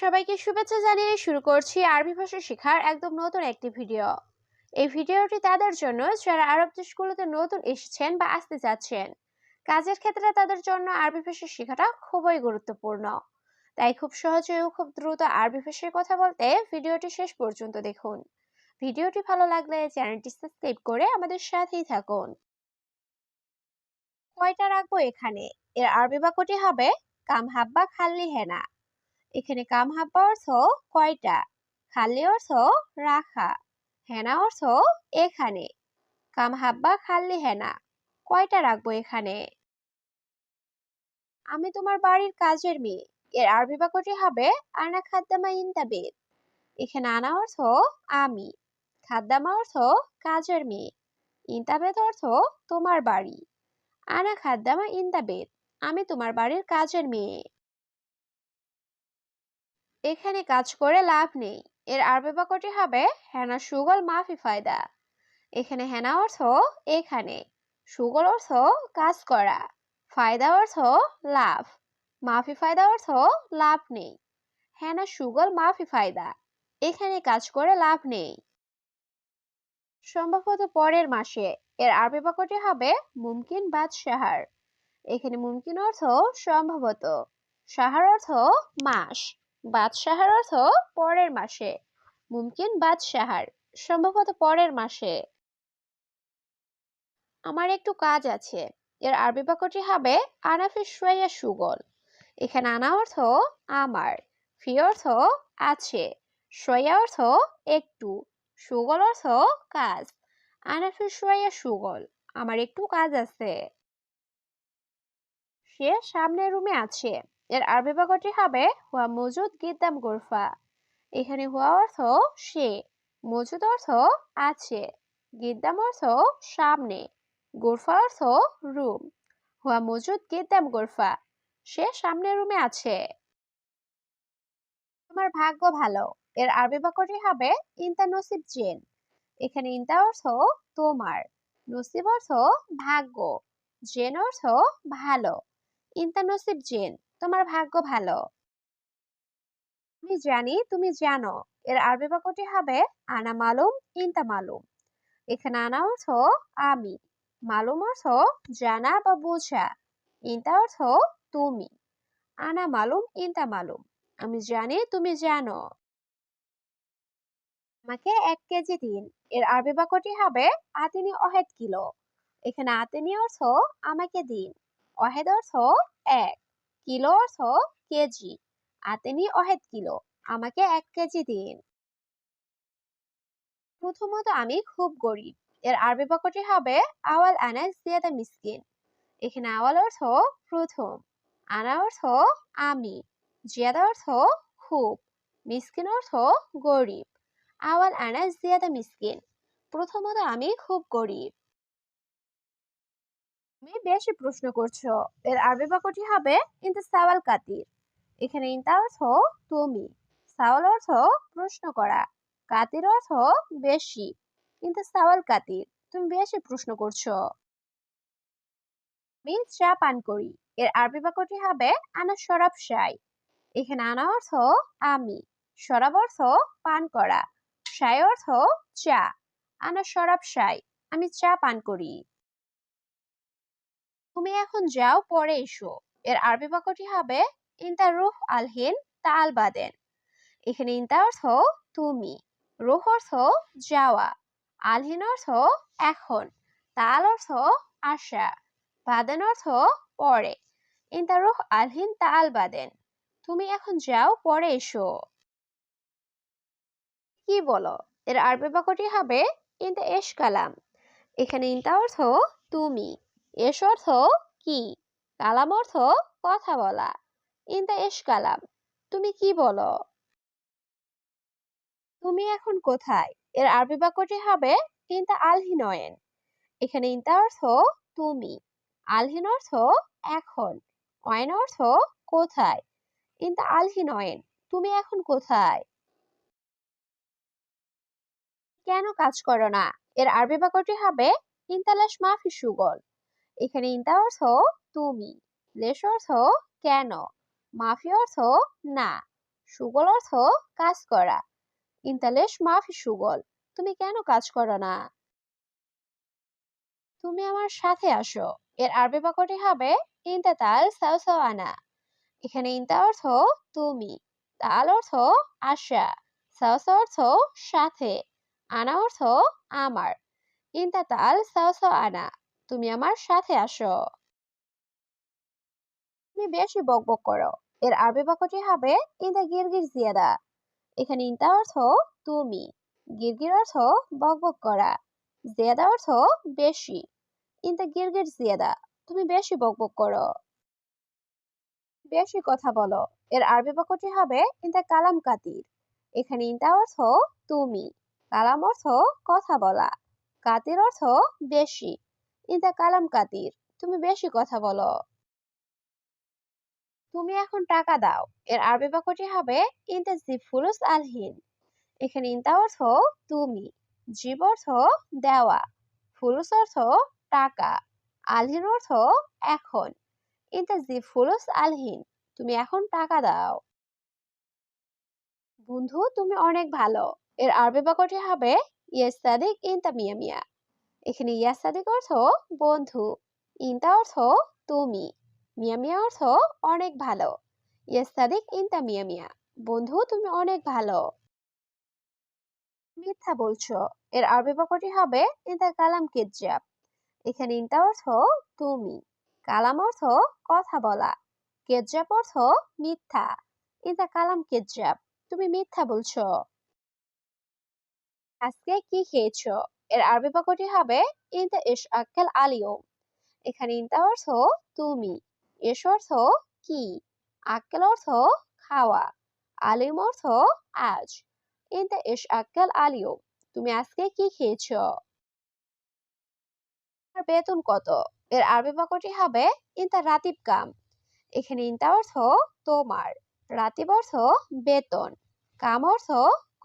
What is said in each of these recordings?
সবাইকে শুভেচ্ছা জানিয়ে শুরু করছি আরবি ভাষা শেখার একদম নতুন একটি ভিডিও। এই ভিডিওটি তাদের জন্য যারা আরব দেশগুলোতে নতুন এসেছেন বা আসতে যাচ্ছেন। কাজের ক্ষেত্রে তাদের জন্য আরবি ভাষা শেখাটা খুবই গুরুত্বপূর্ণ। তাই খুব সহজে ও খুব দ্রুত আরবি ভাষায় কথা বলতে ভিডিওটি শেষ পর্যন্ত দেখুন। ভিডিওটি ভালো লাগলে চ্যানেলটি সাবস্ক্রাইব করে আমাদের সাথেই থাকুন। কয়টা রাখবো এখানে? এর আরবি বাক্যটি হবে কাম হাব্বা খাল্লি হেনা। এখানে কাম হাব্বা অর্থ কয়টা, খালি অর্থ রাখা, হেনা অর্থ এখানে। কাম হাব্বা খাল্লি হেনা, কয়টা রাখবো এখানে। আমি তোমার বাড়ির কাজের মেয়ে। এর আরবি বাক্যটি হবে আনা খাদ্দামা ইনতাবেদ। এখানে আনা অর্থ আমি, খাদ্দামা অর্থ কাজের মেয়ে, ইনতাবেদ অর্থ তোমার বাড়ি। আনা খাদ্দামা ইনতাবেদ, আমি তোমার বাড়ির কাজের মেয়ে। এখানে কাজ করে লাভ নেই। এর আরবি বাক্যটি হবে হেনা সুগল মাফি ফায়দা। এখানে হেনা অর্থ এখানে, সুগল অর্থ কাজ করা, ফায়দা অর্থ লাভ, মাফি ফায়দা অর্থ লাভ নেই। হেনা সুগল মাফি ফায়দা, এখানে কাজ করে লাভ নেই। সম্ভবত পরের মাসে। এর আরবি বাক্যটি হবে মুমকিন বাদ শাহার। এখানে মুমকিন অর্থ সম্ভবত, শাহার অর্থ মাস, বাদশাহার অর্থ পরের মাসে। মুমকিন বাদশাহার, সম্ভবত পরের মাসে। আমার একটু কাজ আছে। এর আরবি বাক্যটি হবে আনা ফি শুয়াইয়া সুগল। এখানে আনা অর্থ আমার, ফি অর্থ আছে, শুয়াইয়া অর্থ একটু, সুগল অর্থ কাজ। আনা ফি শুয়াইয়া সুগল, আমার একটু কাজ আছে। সে সামনের রুমে আছে। এর আরবি বাক্যটি হবে হুয়া মজুদ গিদ্দাম গোরফা। এখানে হুয়া অর্থ সে, মজুদ অর্থ আছে, গিদ্দাম অর্থ সামনে, গোরফা অর্থ রুম। হুয়া মজুদ গিদ্দাম গোরফা, সে সামনের রুমে আছে। তোমার ভাগ্য ভালো। এর আরবি বাক্যটি হবে ইনতা নসিব জেন। এখানে ইনতা অর্থ তোমার, নসিব অর্থ ভাগ্য, জেন অর্থ ভালো। ইনতা নসিব জেন, তোমার ভাগ্য ভালো। আমি জানি তুমি জানো। এর আরবি বাক্যটি হবে আনা মালুম ইনতা মালুম। এখানে আনা অর্থ আমি, মালুম অর্থ জানা বা বোঝা, ইনতা অর্থ তুমি। আনা মালুম ইনতা মালুম, আমি জানি তুমি জানো। আমাকে 1 কেজি দিন। এর আরবি বাক্যটি হবে আতিনি অহেদ কিলো। এখানে আতিনি অর্থ আমাকে দিন, অহেদ অর্থ 1, কিলো অর্থ কেজি। আতিনি অহেদ কিলো, আমাকে 1 কেজি দিন। প্রথমত আমি খুব গরিব। এর আরবি বাক্যটি হবে আওয়াল আনা জিয়াদা মিসকিন। এখানে আওয়াল অর্থ প্রথম, আনা অর্থ আমি, জিয়াদা অর্থ খুব, মিসকিন অর্থ গরিব। আওয়াল আনা জিয়াদা মিসকিন, প্রথমত আমি খুব গরিব। তুমি বেশি প্রশ্ন করছো। এর আরবি বাক্যটি হবে ইনতা সাওয়াল কাতির। এখানে ইনতা অর্থ তুমি, সাওয়াল অর্থ প্রশ্ন করা, কাতির অর্থ বেশি। ইনতা সাওয়াল কাতির, তুমি বেশি প্রশ্ন করছো। আমি চা পান করি। এর আরবি বাক্যটি হবে আনা শরাব শাই। এখানে আনা অর্থ আমি, শরাব অর্থ পান করা, শাই অর্থ চা। আনা শরাব শাই, আমি চা পান করি। তুমি এখন যাও, পরে এসো। এর আরবি বাক্যটি হবে ইনতা রুহ আলহিন তাল বাদেন। এখানে ইনতা অর্থ তুমি, রুহ অর্থ যাওয়া, আলহিন অর্থ এখন, তাল অর্থ আশা, বাদেন অর্থ পরে। ইনতা রুহ আলহিন তাল বাদেন, তুমি এখন যাও, পরে এসো। কি বলো? এর আরবি বাক্যটি হবে ইনতা এশ কালাম। এখানে ইনতা অর্থ তুমি, এশ অর্থ কি, কালাম অর্থ কথা বলা। ইনতা এশ কালাম, তুমি কি বলো? তুমি এখন কোথায়? এর আরবি বাক্যটি হবে ইনতা আলহিনয়েন। এখানে ইনতা অর্থ তুমি, আলহিন অর্থ এখন, অয়েন অর্থ কোথায়। ইনতা আলহিনয়েন, তুমি এখন কোথায়? কেন কাজ করো না? এর আরবি বাক্যটি হবে ইনতালাশ মাফি সুগল। এখানে ইনতা অর্থ তুমি, লেশ অর্থ কেন, মাফি অর্থ না, সুগল অর্থ কাজ করা। ইন্তালেশ মাফি সুগল, তুমি কেন কাজ করো না? তুমি আমার সাথে আসো। এর আরবি বাক্যটি হবে ইনতা তাল সাও সাও আনা। এখানে ইনতা অর্থ তুমি, তাল অর্থ আসা, সাও সাও অর্থ সাথে, আনা অর্থ আমার। ইনতা তাল সাও সাও আনা, তুমি আমার সাথে আসো। তুমি বেশি বকবক করো। এর আরবি বাক্যটি হবে ইনতা গিরগির জিয়াদা। এখানে ইনতা অর্থ তুমি, গিরগির অর্থ বকবক করা, জিয়াদা অর্থ বেশি। ইনতা গিরগির জিয়াদা, তুমি বেশি বকবক করো। বেশি কথা বলো। এর আরবি বাক্যটি হবে ইনতা কালাম কাতির। এখানে ইনতা অর্থ তুমি, কালাম অর্থ কথা বলা, কাতির অর্থ বেশি। ইনতা কালাম কাতির, তুমি বেশি কথা বলো। তুমি এখন টাকা দাও। এর আরবি বাক্যটি হবে ইনতা জি ফুলুস আলহিন। এখানে ইনতা অর্থ তুমি, জিব অর্থ দেওয়া, ফুলুস অর্থ টাকা, আলহিন অর্থ এখন। ইনতা জি ফুলুস আলহিন, তুমি এখন টাকা দাও। বন্ধু তুমি অনেক ভালো। এর আরবি বাক্যটি হবে ইয়েস সাদিক ইনতা মিয়া মিয়া। এখানে ইয়াস সাদিক অর্থ বন্ধু, ইনতা অর্থ তুমি, মিয়া মিয়া অর্থ অনেক ভালো। ইয়েস সাদিক ইনতা মিয়া মিয়া, বন্ধু তুমি অনেক ভালো। মিথ্যা বলছো। এর আরবি বাক্যটি হবে ইনতা কালাম কিজ্জাব। এখানে ইনতা অর্থ তুমি, কালাম অর্থ কথা বলা, কিজ্জাব অর্থ মিথ্যা। ইনতা কালাম কিজ্জাব, তুমি মিথ্যা বলছো। আজকে কি খেয়েছো? এর আরবি বাক্যটি হবে ইনতা ইশ আক্কেল আলিয়ম। এখানে ইনতা অর্থ তুমি, ইশ অর্থ কি, আক্কেল অর্থ খাওয়া, আলিম অর্থ আজ। ইনতা ইশ আক্কেল আলিয়ম, তুমি আজকে কি খেয়েছো? তোমার বেতন কত? এর আরবি বাক্যটি হবে ইনতা রাতিব কাম। এখানে ইনতা অর্থ তোমার, রাতিব অর্থ বেতন, কাম অর্থ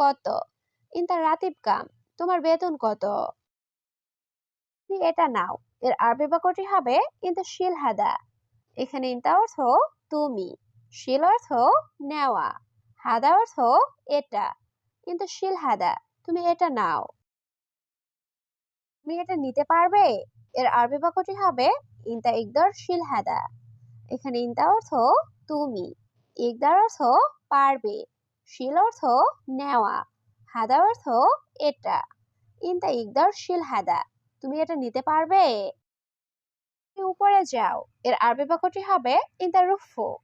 কত। ইনতা রাতিব কাম, তোমার বেতন কত? তুমি এটা নাও। এর আরবি বাক্যটি হবে ইনতা শিল হাদা। এখানে ইনতা অর্থ তুমি, শিল অর্থ নেওয়া, হাদা অর্থ এটা। ইনতা শিল হাদা, তুমি এটা নাও। তুমি এটা নিতে পারবে? এর আরবি বাক্যটি হবে ইনতা ইকদার শিল হাদা। এখানে ইনতা অর্থ তুমি, ইকদার অর্থ পারবে, শিল অর্থ নেওয়া, হাদা অর্থ এটা। ইনতা ইকদার শিল হাদা, তুমি এটা নিতে পারবে? তুমি উপরে যাও। এর আরবি বাক্যটি হবে ইনতা রুফুক।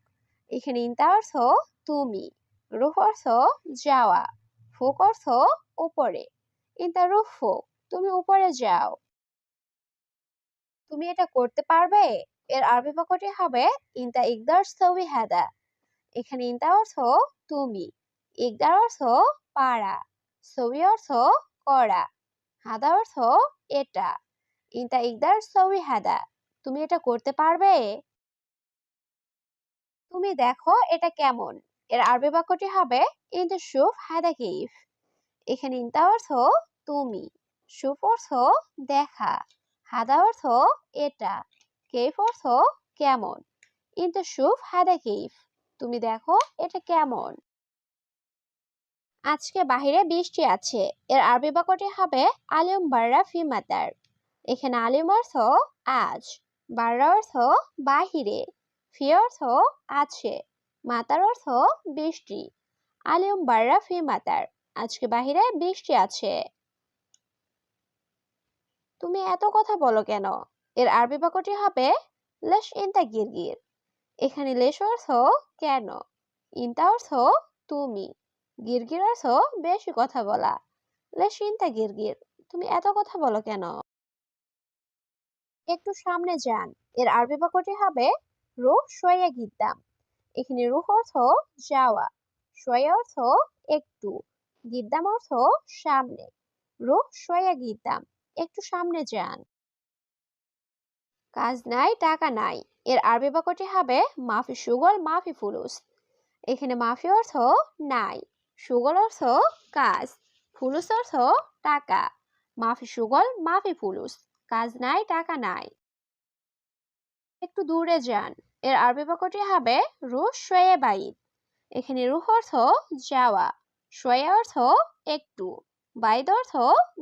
এখানে ইনতা অর্থ তুমি, রুফ অর্থ যাওয়া, ফুক অর্থ উপরে। ইনতা রুফুক, তুমি উপরে যাও। তুমি এটা করতে পারবে? এর আরবি বাক্যটি হবে ইনতা ইকদার সউই হাদা। এখানে ইনতা অর্থ তুমি, ইকদার অর্থ পারা, সউই অর্থ করা, হাদা অর্থ এটা। ইনতা ইকদার সউই হাদা, তুমি এটা করতে পারবে? তুমি দেখো এটা কেমন। এর আরবি বাক্যটি হবে ইনতা শুফ হাদা কিফ। এখানে ইনতা অর্থ তুমি, শুফ অর্থ দেখা, হাদা অর্থ এটা, কেফ অর্থ কেমন। ইনতা শুফ হাদা কিফ, তুমি দেখো এটা কেমন। আজকে বাহিরে বৃষ্টি আছে। এর আরবি বাক্যটি হবে আলিম বাররা ফি মাতার। এখানে আলিম অর্থ আজ, বাররা অর্থ বাহিরে, ফি অর্থ আছে, মাতার অর্থ বৃষ্টি। আলিম বাররা ফি মাতার, আজকে বাহিরে বৃষ্টি আছে। তুমি এত কথা বলো কেন? এর আরবি বাক্যটি হবে লেশ ইনতা গিরগির। এখানে লেশ অর্থ কেন, ইনতা অর্থ তুমি, গিরগির অর্থ বেশি কথা বলা। লেশ ইনতা গিরগির, তুমি এত কথা বলো কেন? একটু সামনে যান। এর আরবি বাক্যটি হবে রুহ শোয়া গিদ্দাম। এখানে রুহ অর্থ যাওয়া, শোয়া অর্থ একটু, গিদ্দাম অর্থ সামনে। রুহ শোয়া গিদ্দাম, একটু সামনে যান। কাজ নাই টাকা নাই। এর আরবি বাক্যটি হবে মাফি সুগল মাফি ফুলুস। এখানে মাফি অর্থ নাই, সুগল অর্থ কাজ, ফুলুস অর্থ টাকা। মাফি সুগল মাফি ফুলুস, কাজ নাই টাকা নাই। একটু দূরে যান। এর আরবি বাক্যটি হবে রুশ শোয়ে বাইত। এখানে রুহ অর্থ যাওয়া, শোয়া অর্থ একটু, বাইদ অর্থ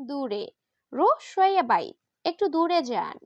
দূরে। রুহ শোয়া বাইদ, একটু দূরে যান।